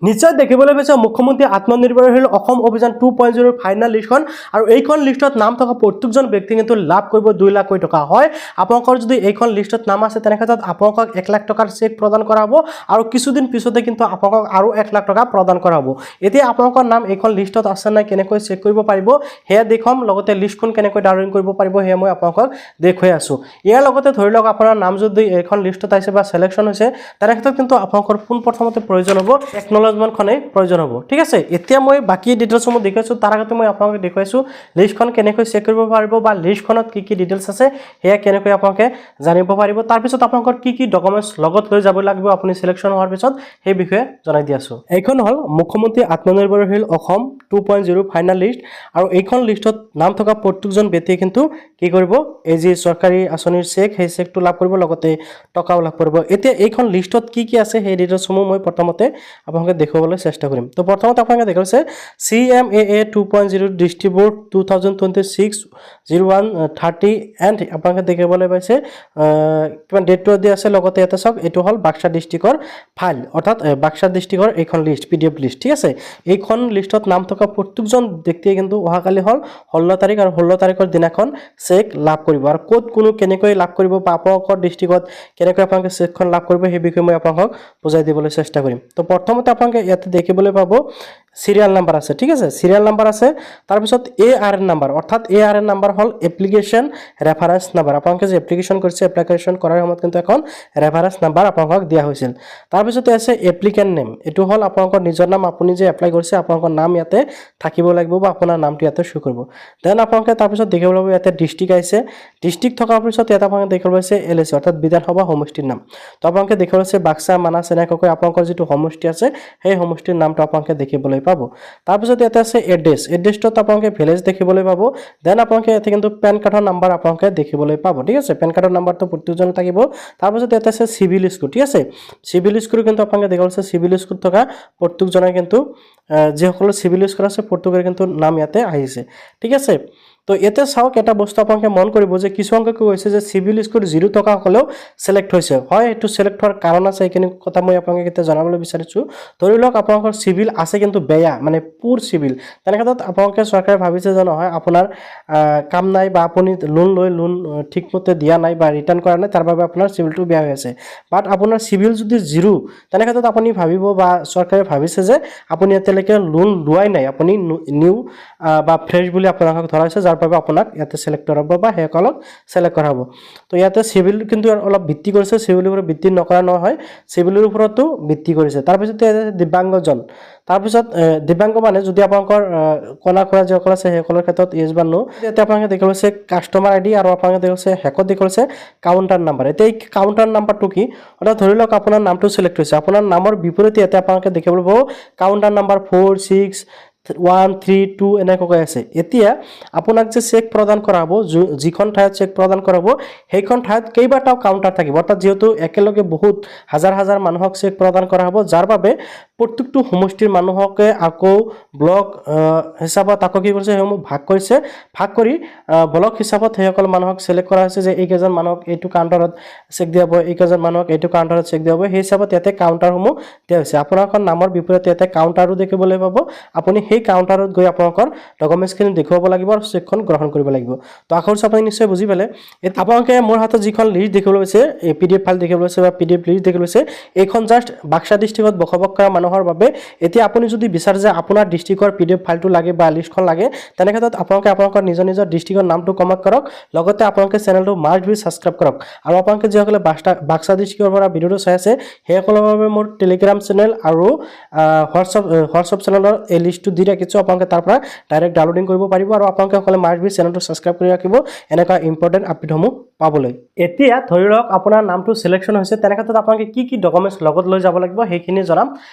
নিশ্চয় দেখিবলৈ পাইছে মুখ্যমন্ত্ৰী আত্মনিৰ্ভৰশীল অসম অভিযান 2.0 ফাইনেল লিষ্টখন আৰু এইখন লিষ্টত নাম থকা প্ৰত্যেকজন ব্যক্তি কিন্তু লাভ কৰিব 2 লাখ টকা হয়। আপোনালোকৰ যদি এইখন লিষ্টত নাম আছে তেনে ক্ষেত্ৰত আপোনালোকক 1 লাখ টকাৰ চেক প্ৰদান কৰা হ'ব আৰু কিছুদিন পিছতে কিন্তু আপোনালোকক আৰু 1 লাখ টকা প্ৰদান কৰা হ'ব। এতিয়া আপোনালোকৰ নাম এইখন লিষ্টত আছে নাই কেনেকৈ চেক কৰিব পাৰিব হেয়া দেখম, লগতে লিষ্টখন কেনেকৈ ডাউনলোড কৰিব পাৰিব হেয়া মই আপোনালোকক দেখুৱাই আছো। ইয়াৰ লগতে ধৰি লওক আপোনাৰ নাম যদি এইখন লিষ্টত আছে বা সিলেকশন হৈছে তেনে ক্ষেত্ৰত কিন্তু আপোনালোকৰ পোনপ্ৰথমতে প্ৰয়োজন হ'ব একনলেজমেণ্টখনে প্ৰয়োজন হ'ব। ঠিক আছে, এতিয়া মই বাকি ডিটেইলছসমূহ দেখাইছো, তাৰ আগতে মই আপোনালোকক দেখুৱাইছো লিষ্টখন কেনেকৈ চেক কৰিব পাৰিব বা লিষ্টখনত কি কি ডিটেইলছ আছে হেয়া কেনেকৈ আপোনালোকে জানিব পাৰিব। তাৰ পিছত আপোনালোকৰ কি কি ডকুমেণ্টছ লগত লৈ যাব লাগিব আপুনি সিলেকশন হোৱাৰ পিছত সেই বিষয়ে জনাই দি আছো। এইখন হ'ল মুখ্যমন্ত্ৰী আত্মনিৰ্ভৰশীল অসম 2.0 ফাইনেল লিষ্ট আৰু এইখন লিষ্টত নাম থকা প্ৰত্যেকজন ব্যক্তিয়ে কিন্তু কি কৰিব, এই যে চৰকাৰী আঁচনিৰ চেক সেই চেকটো লাভ কৰিব, লগতে টকাও লাভ কৰিব। এতিয়া এইখন লিষ্টত কি কি আছে সেই ডিটেইলছসমূহ মই প্ৰথমতে আপোনালোকে দেখুৱাবলৈ চেষ্টা কৰিম। তো প্ৰথমতে আপোনালোকে দেখাইছে CMAA 2.0 ডিস্ট্ৰিবিউট 2026-01-30 এণ্ড আপোনালোকে দেখিবলৈ পাইছে কিমান ডেটটো দিয়া আছে, লগতে ইয়াতে চাওক এইটো হ'ল বাক্সা ডিষ্ট্ৰিক্টৰ ফাইল, অৰ্থাৎ বাক্সা ডিষ্ট্ৰিক্টৰ এইখন লিষ্ট PDF লিষ্ট। ঠিক আছে, এইখন লিষ্টত নাম থকা প্ৰত্যেকজন ব্যক্তিয়ে কিন্তু অহাকালি হ'ল 16 তাৰিখ আৰু 16 তাৰিখৰ দিনাখন চেক লাভ কৰিব। আৰু ক'ত কোনো কেনেকৈ লাভ কৰিব বা আপোনালোকৰ ডিষ্ট্ৰিক্টত কেনেকৈ আপোনালোকে চেকখন লাভ কৰিব সেই বিষয়ে মই আপোনালোকক বুজাই দিবলৈ চেষ্টা কৰিম। তো প্ৰথমতে আপোনালোকে ইয়াতে দেখিবলৈ পাব সিৰিয়াল নাম্বাৰ আছে। ঠিক আছে, সিৰিয়াল নাম্বাৰ আছে, তাৰপিছত ARN নাম্বাৰ, অৰ্থাৎ ARN নাম্বাৰ হল এপ্লিকেশন ৰেফাৰেন্স নাম্বাৰ। আপোনালোকে যে এপ্লিকেশন কৰিছে এপ্লিকেশন কৰাৰ সময়ত কিন্তু এখন ৰেফাৰেন্স নাম্বাৰ আপোনালোকক দিয়া হৈছিল। তাৰপিছতে আছে এপ্লিকেন্ট নেম, এইটো হল আপোনালোকৰ নিজৰ নাম, আপুনি যে এপ্লাই কৰিছে আপোনালোকৰ নাম ইয়াতে থাকিব লাগিব বা আপোনাৰ নামটো ইয়াতে শো কৰিব। দেন আপোনালোকে তাৰপিছত দেখিব লাগিব ইয়াতে ডিস্ট্ৰিক্ট আছে, ডিস্ট্ৰিক্ট থকাৰ পিছত ইয়াতে আপোনালোকে দেখিব পাইছে LAC অৰ্থাৎ বিধানসভা সমষ্টিৰ নাম। তো আপোনালোকে দেখিব পাইছে বাক্সা মানাস এনেকৈ আপোনালোকৰ যিটো সমষ্টি আছে সেই সমষ্টিৰ নামটো আপোনালোকে দেখিবলৈ পাব। তাৰপিছত ইয়াতে আছে এড্ৰেছ, এড্ৰেছটোত আপোনালোকে ভিলেজ দেখিবলৈ পাব। দেন আপোনালোকে ইয়াতে কিন্তু পেন কাৰ্ডৰ নাম্বাৰ আপোনালোকে দেখিবলৈ পাব। ঠিক আছে, পেন কাৰ্ডৰ নাম্বাৰটো প্ৰত্যেকজনৰ থাকিব। তাৰপিছত ইয়াতে আছে চিভিল স্কোৰ। ঠিক আছে, চিভিল স্কোৰ কিন্তু আপোনালোকে দেখিব পাইছে চিভিল স্কোৰ থকা প্ৰত্যেকজনে কিন্তু যিসকলৰ চিভিল স্কোৰ আছে প্ৰত্যেকৰে কিন্তু নাম ইয়াতে আহিছে। ঠিক আছে, তো ইয়াতে চাওক এটা বস্তু আপোনালোকে মন কৰিব যে কিছুমানকে কি হৈছে যে চিভিল স্কোৰ 0 টকা হ'লেও সিলেক্ট হৈছে। হয়, এইটো সিলেক্ট হোৱাৰ কাৰণ আছে, এইখিনি কথা মই আপোনালোকক এতিয়া জনাবলৈ বিচাৰিছোঁ। ধৰি লওক আপোনালোকৰ চিভিল আছে কিন্তু বেয়া, মানে পুৰ চিভিল, তেনে ক্ষেত্ৰত আপোনালোকে চৰকাৰে ভাবিছে যে নহয় আপোনাৰ কাম নাই বা আপুনি লোন লৈ লোন ঠিকমতে দিয়া নাই বা ৰিটাৰ্ণ কৰা নাই, তাৰ বাবে আপোনাৰ চিভিলটো বেয়া হৈ আছে। বাট আপোনাৰ চিভিল যদি 0 তেনে ক্ষেত্ৰত আপুনি ভাবিব বা চৰকাৰে ভাবিছে যে আপুনি এতিয়ালৈকে লোন লোৱাই নাই, আপুনি নিউ বা ফ্ৰেছ বুলি আপোনালোকক ধৰা হৈছে, যাৰ বাবে আপোনাক ইয়াতে সিলেক্ট কৰা হ'ব বা সেইসকলক সিলেক্ট কৰা হ'ব। তো ইয়াতে চিভিল কিন্তু অলপ ভিত্তি কৰিছে, চিভিলৰ ওপৰত ভিত্তি নকৰা নহয়, চিভিলৰ ওপৰতো ভিত্তি কৰিছে। তাৰপিছত দিব্যাংগজন, তাৰপিছত দিব্যাংগ মানে যদি আপোনালোকৰ কলা কৰা যিসকল আছে সেইসকলৰ ক্ষেত্ৰত ইয়েছ বা নো। এতিয়া আপোনালোকে দেখিব পাইছে কাষ্টমাৰ ID আৰু আপোনালোকে দেখিব পাইছে হেকত দেখিব পাইছে কাউণ্টাৰ নাম্বাৰ। এতিয়া এই কাউণ্টাৰ নাম্বাৰটো কি, অৰ্থাৎ ধৰি লওক আপোনাৰ নামটো সিলেক্ট হৈছে, আপোনাৰ নামৰ বিপৰীতে ইয়াতে আপোনালোকে দেখিবলৈ পাব কাউণ্টাৰ নাম্বাৰ 4, 6, 1, 3, 2 এনেকৈ আছে। এতিয়া আপোনাক যে চেক প্ৰদান কৰা হ'ব, যিখন ঠাইত চেক প্ৰদান কৰা হ'ব সেইখন ঠাইত কেইবাটাও কাউণ্টাৰ থাকিব, অৰ্থাৎ যিহেতু একেলগে বহুত হাজাৰ হাজাৰ মানুহক চেক প্ৰদান কৰা হ'ব, যাৰ বাবে প্ৰত্যেকটো সমষ্টিৰ মানুহকে আকৌ ব্লক হিচাপত আকৌ কি কৰিছে সেইসমূহ ভাগ কৰিছে, ভাগ কৰি ব্লক হিচাপত সেইসকল মানুহক চিলেক্ট কৰা হৈছে যে এইকেইজন মানুহক এইটো কাউণ্টাৰত চেক দিয়া হ'ব, এইকেইজন মানুহক এইটো কাউণ্টাৰত চেক দিয়া হ'ব। সেই হিচাপত ইয়াতে কাউণ্টাৰসমূহ দিয়া হৈছে। আপোনালোকৰ নামৰ বিপৰীতে ইয়াতে কাউণ্টাৰো দেখিবলৈ পাব, আপুনি সেই কাউণ্টাৰত গৈ আপোনালোকৰ ডকুমেণ্টছখিনি দেখুৱাব লাগিব আৰু চেকখন গ্ৰহণ কৰিব লাগিব। তো আশা কৰিছোঁ আপুনি নিশ্চয় বুজি পালে। আপোনালোকে মোৰ হাতত যিখন লিষ্ট দেখিবলৈ পাইছে, PDF ফাইল দেখিবলৈ পাইছে বা PDF লিষ্ট দেখিবলৈ পাইছে, এইখন জাষ্ট বাক্সা ডিষ্ট্ৰিক্টত বসবাস কৰা মানুহৰ বাবে। এতিয়া আপুনি যদি বিচাৰে যে আপোনাৰ ডিষ্ট্ৰিক্টৰ PDF ফাইলটো লাগে বা লিষ্টখন লাগে, তেনে ক্ষেত্ৰত আপোনালোকে আপোনালোকৰ নিজৰ নিজৰ ডিষ্ট্ৰিক্টৰ নামটো কমেণ্ট কৰক, লগতে আপোনালোকে চেনেলটো মাষ্ট বি ছাবস্ক্ৰাইব কৰক। আৰু আপোনালোকে যিসকলে বাক্সা ডিষ্ট্ৰিক্টৰ পৰা ভিডিঅ'টো চাই আছে সেইসকলৰ বাবে মোৰ টেলিগ্ৰাম চেনেল আৰু হোৱাটছআপ চেনেলৰ এই লিষ্টটো দি ৰাখিছোঁ, আপোনালোকে তাৰ পৰা ডাইৰেক্ট ডাউনলোডিং কৰিব পাৰিব। আৰু আপোনালোকে সকলে মাষ্ট বি চেনেলটো ছাবস্ক্ৰাইব কৰি ৰাখিব এনেকুৱা ইম্পৰ্টেণ্ট আপডেটসমূহ পাবলৈ। এতিয়া ধৰি লওক আপোনাৰ নামটো সিলেকশ্যন হৈছে, তেনে ক্ষেত্ৰত আপোনালোকে কি কি ডকুমেণ্টছ লগত লৈ যাব লাগিব সেইখিনি জনাম।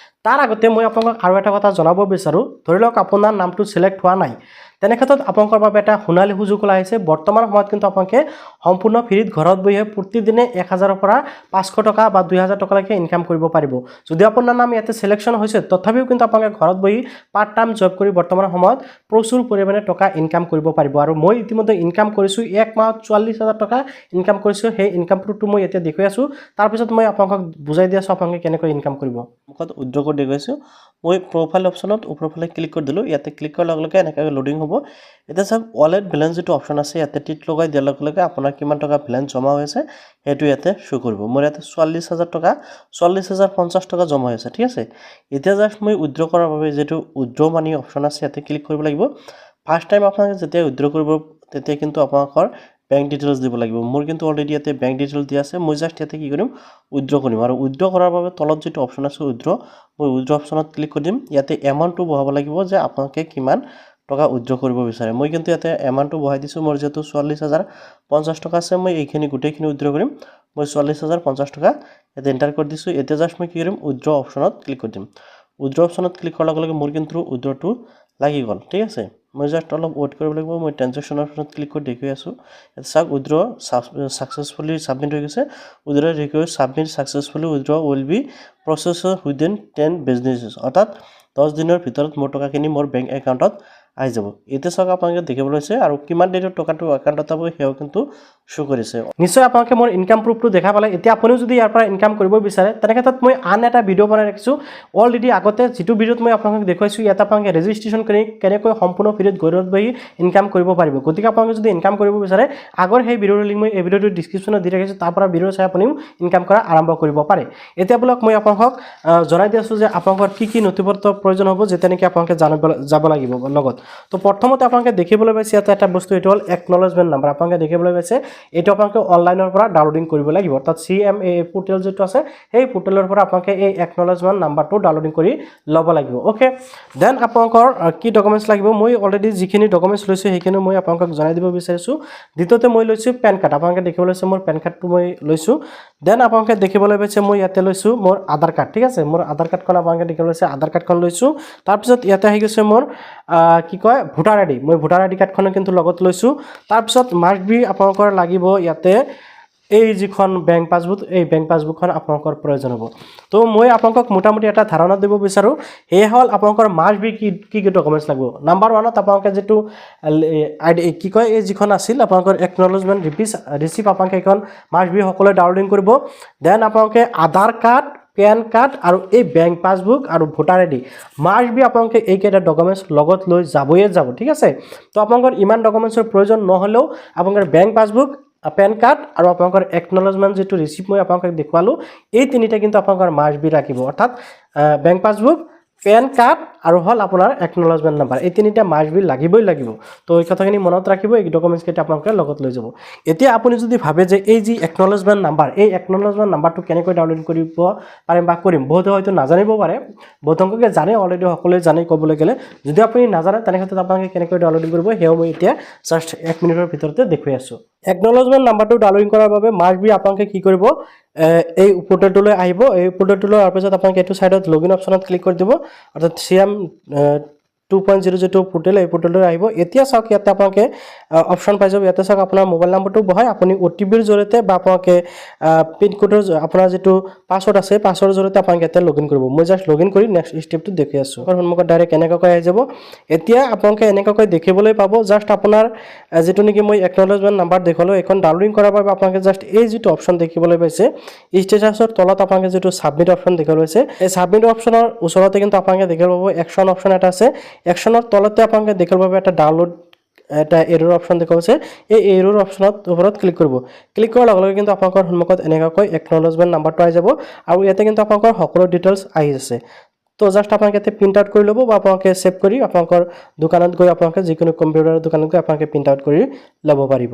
তাৰ আগতে মই আপোনালোকক আৰু এটা কথা জনাব বিচাৰোঁ, ধৰি লওক আপোনাৰ নামটো সিলেক্ট হোৱা নাই, তেনে ক্ষেত্ৰত আপোনালোকৰ বাবে এটা সোণালী সুযোগ ওলাই আহিছে। বৰ্তমান সময়ত কিন্তু আপোনালোকে সম্পূৰ্ণ ফ্ৰীত ঘৰত বহিয়ে প্ৰতিদিনে 1000ৰ পৰা 500 টকা বা 2000 টকালৈকে ইনকাম কৰিব পাৰিব। যদি আপোনাৰ নাম ইয়াতে সিলেকশ্যন হৈছে তথাপিও কিন্তু আপোনালোকে ঘৰত বহি পাৰ্ট টাইম জব কৰি বৰ্তমান সময়ত প্ৰচুৰ পৰিমাণে টকা ইনকাম কৰিব পাৰিব। আৰু মই ইতিমধ্যে ইনকাম কৰিছোঁ, 1 মাহত 44,000 টকা ইনকাম কৰিছোঁ। সেই ইনকাম প্ৰুফটো মই এতিয়া দেখুৱাই আছোঁ, তাৰপিছত মই আপোনালোকক বুজাই দি আছোঁ আপোনালোকে কেনেকৈ ইনকাম কৰিব। মুখত উদ্যোগত দেখুৱাইছোঁ, মই প্ৰফাইল অপশ্যনত ওপৰফালে ক্লিক কৰি দিলোঁ ইয়াতে ক্লিক কৰাৰ লগে লগে এনেকৈ লোডিং হ'ব এতিয়া চাওক ৱালেট বেলেঞ্চ যিটো অপশ্যন আছে ইয়াতে টিক লগাই দিয়াৰ লগে লগে আপোনাৰ কিমান টকা বেলেঞ্চ জমা হৈ আছে সেইটো ইয়াতে শ্ব' কৰিব মোৰ ইয়াতে 44,000 টকা 44,050 টকা জমা হৈ আছে ঠিক আছে এতিয়া জাষ্ট মই উইথড্ৰ কৰাৰ বাবে যেটো উইথড্ৰ মানি অপশ্যন আছে ইয়াতে ক্লিক কৰিব লাগিব ফাৰ্ষ্ট টাইম আপোনাক যেতিয়া উইথড্ৰ কৰিব তেতিয়া কিন্তু আপোনাকৰ বেংক ডিটেইলছ দিব লাগিব মোৰ কিন্তু অলৰেডি ইয়াতে বেংক ডিটেইলছ দিয়া আছে মই জাষ্ট ইয়াতে কি কৰিম উইথড্ৰ কৰিম আৰু উইথড্ৰ কৰাৰ বাবে তলত যেটো অপশ্যন আছে উইথড্ৰ মই উইথড্ৰ অপশ্যনত ক্লিক কৰি দিম ইয়াতে এমাউণ্টটো বহাব লাগিব যে আপোনালোকে কিমান টকা উইথড্ৰ কৰিব বিচাৰে মই কিন্তু ইয়াতে এমাউণ্টটো বহাই দিছো মোৰ যেটো 44,050 টকা আছে মই এইখিনি গোটেইখিনি উইথড্ৰ কৰিম মই 44,050 টকা ইয়াতে এন্টাৰ কৰি দিছো এতিয়া জাষ্ট মই কি কৰিম উইথড্ৰ অপশ্যনত ক্লিক কৰি দিম উইথড্ৰ অপশ্যনত ক্লিক কৰাৰ লগে লগে মোৰ কিন্তু উইথড্ৰটো লাগি গ'ল ঠিক আছে মই জাষ্ট অলপ ওয়েট কৰিব লাগিব মই ট্ৰানজেকচন অপশ্যনত ক্লিক কৰি দেখুৱাই আছো এটা চাওক উইথড্ৰ সাকসেসফুলি সাবমিট হৈ গৈছে withdraw request submit successfully withdraw will be processed within 10 business অৰ্থাৎ 10 দিনৰ ভিতৰত মোৰ টকাখিনি মোৰ বেংক একাউণ্টত আহি যাব এতিয়া চাওক আপোনালোকে দেখিবলৈ পাইছে আৰু কিমান দিনৰ টকাটো একাউণ্টত পাব হেও কিন্তু শো কৰিছে নিশ্চয় আপোনালোকে মোৰ ইনকাম প্ৰুফটো দেখা পালে এতিয়া আপুনিও যদি ইয়াৰ পৰা ইনকাম কৰিব বিচাৰে তেনে ক্ষেত্ৰত মই আন এটা ভিডিও বনাই ৰাখিছো অলৰেডি আগতে যেটো ভিডিওত মই আপোনালোকক দেখুৱাইছো ইয়াত আপোনালোকে ৰেজিষ্ট্ৰেচন কৰি কেনেকৈ সম্পূৰ্ণ ফ্ৰীত ঘৰত বহি ইনকাম কৰিব পাৰিব গতিকে আপোনালোকে যদি ইনকাম কৰিব বিচাৰে আগৰ সেই ভিডিওৰ লিংক মই এই ভিডিওটোৰ ডেসক্ৰিপচনত দি ৰাখিছো তাৰ পৰা ভিডিও চাই আপুনিও ইনকাম কৰা আৰম্ভ কৰিব পাৰে এতিয়া বলক মই আপোনালোকক জনাই দিছো যে আপোনালোকৰ কি নথিপত্ৰ প্ৰয়োজন হ'ব যেতে নেকি আপোনালোকে যাব লাগিব লগত তো প্ৰথমতে আপোনালোকে দেখিবলৈ পাইছে ইয়াতে এটা বস্তু এটো হল একনলেজমেন্ট নাম্বাৰ আপোনালোকে দেখিবলৈ পাইছে এটো আপোনালোকে অনলাইনৰ পৰা ডাউনলোডিং কৰিব লাগিব অৰ্থাৎ CMA পোৰ্টেল যেটো আছে সেই পোৰ্টেলৰ পৰা আপোনালোকে এই একনলেজমেন্ট নাম্বাৰটো ডাউনলোডিং কৰি ল'ব লাগিব ওকে দেন আপোনালোকৰ কি ডকুমেন্টছ লাগিব মই অলৰেডি যিখিনি ডকুমেন্টছ লৈছো সেইখিনি মই আপোনালোকক জনাই দিব বিচাৰিছো দ্বিতীয়তে মই লৈছো পেন কাৰ্ড আপোনালোকে দেখিবলৈ পাইছে মোৰ পেন কাৰ্ডটো মই লৈছো দেন আপোনালোকে দেখিবলৈ পাইছে মই ইয়াতে লৈছো মোৰ আধাৰ কাৰ্ড ঠিক আছে মোৰ আধাৰ কাৰ্ডখন আপোনালোকে দেখিবলৈ পাইছে আধাৰ কাৰ্ডখন লৈছো তাৰ পিছত ইয়াতে আহি গৈছে মোৰ কি কয় ভোটাৰ আইডি মই ভোটাৰ আইডি কাৰ্ডখন কিন্তু লগত লৈছো তাৰ পিছত মাষ্ট বি আপোনালোকৰ লাগিব ইয়াতে এই যিখন বেংক পাসবুক এই বেংক পাসবুকখন আপোনালোকৰ প্ৰয়োজন হ'ব তো মই আপোনালোকক মোটামুটি এটা ধাৰণা দিব বিচাৰো এই হল আপোনালোকৰ মাষ্ট বি কি ডকুমেন্টছ লাগিব নাম্বাৰ 1ত আপোনালোকে যেটো আইডি কি কয় এই যিখন আছিল আপোনালোকৰ একনলেজমেন্ট ৰিসিভ আপোনালোকে এখন মাষ্ট বি সকলে ডাউনলোডিং কৰিব দেন আপোনালোকে আধাৰ কাৰ্ড পেন কাৰ্ড আৰু এই বেংক পাসবুক আৰু ভোটাৰ আইডি মাষ্ট বি আপোনালোকে এই কেইটা ডকুমেন্টছ লগত লৈ যাব ঠিক আছে তো আপোনালোকৰ ইমান ডকুমেন্টছৰ প্ৰয়োজন নহলেও আপোনালোকৰ বেংক পাসবুক পেন কাৰ্ড আৰু আপোনালোকৰ একনলেজমেন্ট যেটো ৰিসিভ মই আপোনালোকক দেখুৱালো এই তিনিটা কিন্তু আপোনালোকৰ মাষ্ট বি ৰাখিব অৰ্থাৎ বেংক পাসবুক পেন কাৰ্ড আৰু হল আপোনাৰ একনলেজমেন্ট নাম্বাৰ এই তিনিটা মাষ্ট বি লাগিবই লাগিব তো এই কথাখিনি মনত ৰাখিব এই ডকুমেন্টছ কেইটা আপোনালোকে লগত লৈ যাব এতিয়া আপুনি যদি ভাবে যে এই যি একনলেজমেন্ট নাম্বাৰ এই একনলেজমেন্ট নাম্বাৰটো কেনেকৈ ডাউনলোড কৰিব পাৰিম বা কৰিম বহুতে হয়তো নাজানিব পাৰে বহুতংকে জানে অলৰেডি সকলোৱে জানে ক'বলৈ গ'লে যদি আপুনি নাজানে তেনে ক্ষেত্ৰত আপোনালোকে কেনেকৈ ডাউনলোড কৰিব হেও মই এতিয়া জাস্ট 1 মিনিটৰ ভিতৰতে দেখুৱাই আছো একনলেজমেন্ট নাম্বাৰটো ডাউনলোড কৰাৰ বাবে মাষ্ট বি আপোনালোকে কি কৰিব এই পোৰ্টেলটোলৈ আহিব এই পোৰ্টেলটোলৈ অহাৰ পিছত আপোনালোকে এটো সাইডত লগইন অপশ্যনত ক্লিক কৰি দিব অৰ্থাৎ CM 2.0 যেটো পোৰ্টেল এই পোৰ্টেললৈ আহিব এতিয়া চাওক ইয়াতে আপোনালোকে অপশ্যন পাই যাব ইয়াতে চাওক আপোনাৰ মোবাইল নম্বৰটো বহাই আপুনি OTPৰ জৰিয়তে বা আপোনালোকে পিন কোডৰ আপোনাৰ যেটো পাছৱৰ্ড আছে পাছৱৰ্ডৰ জৰিয়তে আপোনালোকে ইয়াতে লগইন কৰিব মই জাস্ট লগইন কৰি নেক্সট স্টেপটো দেখুৱাই আছো আৰু সন্মুখত ডাইৰেক্ট এনেকৈ আহি যাব এতিয়া আপোনালোকে এনেকৈ দেখিবলৈ পাব জাস্ট আপোনাৰ যেটো নেকি মই একনলেজমেন্ট নাম্বাৰ দেখালো এখন ডাউনলোডিং কৰাৰ বাবে আপোনালোকে জাস্ট এই যেটো অপশ্যন দেখিবলৈ পাইছে ষ্টেটাছৰ তলত আপোনালোকে যেটো সাবমিট অপশ্যন দেখিবলৈ পাইছে এই সাবমিট অপশ্যনৰ ওচৰতে কিন্তু আপোনালোকে দেখিব পাব একশন অপশ্যন এটা আছে একশনৰ তলতে আপোনালোকে দেখিব পাব এটা ডাউনলোড এটা এৰৰ অপশ্যন দেখাইছে এই এৰৰ অপশ্যনত ওপৰত ক্লিক কৰিব ক্লিক কৰাৰ লগে লগে কিন্তু আপোনালোকৰ সন্মুখত এনেকৈ একনলেজমেন্ট নাম্বাৰটো আহি যাব আৰু ইয়াতে কিন্তু আপোনালোকৰ সকলো ডিটেইলছ আহি আছে তো জাস্ট আপোনালোকে ইয়াতে প্ৰিন্ট আউট কৰি ল'ব বা আপোনালোকে সেভ কৰি আপোনালোকৰ দোকানত গৈ আপোনালোকে যিকোনো কম্পিউটাৰ দোকানত গৈ আপোনালোকে প্ৰিন্ট আউট কৰি ল'ব পাৰিব